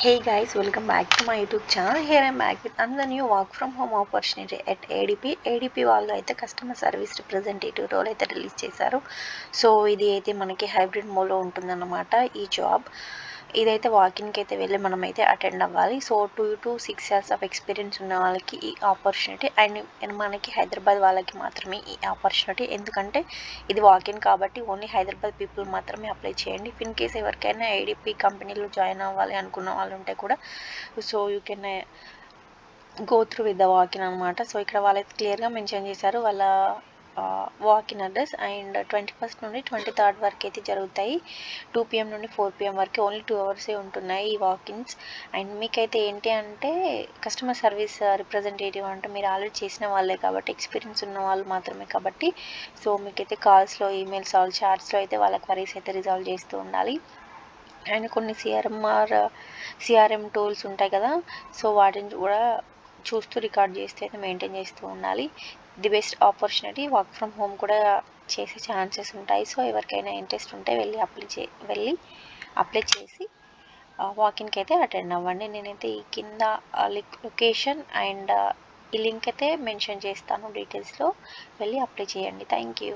Hey guys, welcome back to my YouTube channel. Here I'm back with another new work from home opportunity at ADP. ADP వాళ్ళు అయితే customer service representative role అయితే release చేశారు. So ఇది అయితే మనకి hybrid మోడ్లో ఉంటుందన్నమాట ఈ జాబ్. ఇదైతే వాకిన్కి అయితే వెళ్ళి మనమైతే అటెండ్ అవ్వాలి. So 2 to 6 years of experience ఉన్న వాళ్ళకి ఈ ఆపర్చునిటీ, అండ్ మనకి హైదరాబాద్ వాళ్ళకి మాత్రమే ఈ ఆపర్చునిటీ. ఎందుకంటే ఇది వాకిన్ కాబట్టి ఓన్లీ హైదరాబాద్ పీపుల్ మాత్రమే అప్లై చేయండి. ఇన్ కేస్ ఎవరికైనా ఏడీపీ కంపెనీలో జాయిన్ అవ్వాలి అనుకున్న వాళ్ళు ఉంటే కూడా so you can go through with the walk-in అనమాట. సో ఇక్కడ వాళ్ళైతే క్లియర్గా మెన్షన్ చేశారు వాళ్ళ వాకిన్ అడ్రస్. అండ్ 21st నుండి 23rd వరకు అయితే జరుగుతాయి. 2 PM నుండి 4 PM వరకు ఓన్లీ 2 hours ఉంటున్నాయి ఈ వాకిన్స్. అండ్ మీకైతే ఏంటి అంటే కస్టమర్ సర్వీస్ రిప్రజెంటేటివ్ అంటే మీరు ఆల్రెడీ చేసిన వాళ్ళే కాబట్టి, ఎక్స్పీరియన్స్ ఉన్న వాళ్ళు మాత్రమే కాబట్టి, సో మీకైతే కాల్స్లో, ఈమెయిల్స్, చాట్స్లో అయితే వాళ్ళ క్వరీస్ అయితే రిజాల్వ్ చేస్తూ ఉండాలి. అండ్ కొన్ని సిఆర్ఎం టూల్స్ ఉంటాయి కదా, సో వాటిని కూడా చూస్తూ రికార్డ్ చేస్తూ అయితే మెయింటైన్ చేస్తూ ఉండాలి. The best opportunity, work from home కూడా చేసే ఛాన్సెస్ ఉంటాయి. సో ఎవరికైనా ఇంట్రెస్ట్ ఉంటే వెళ్ళి అప్లై చేసి వాకిన్కి అయితే అటెండ్ అవ్వండి. నేనైతే ఈ కింద లొకేషన్ అండ్ ఈ లింక్ అయితే మెన్షన్ చేస్తాను డీటెయిల్స్లో, వెళ్ళి అప్లై చేయండి. Thank you.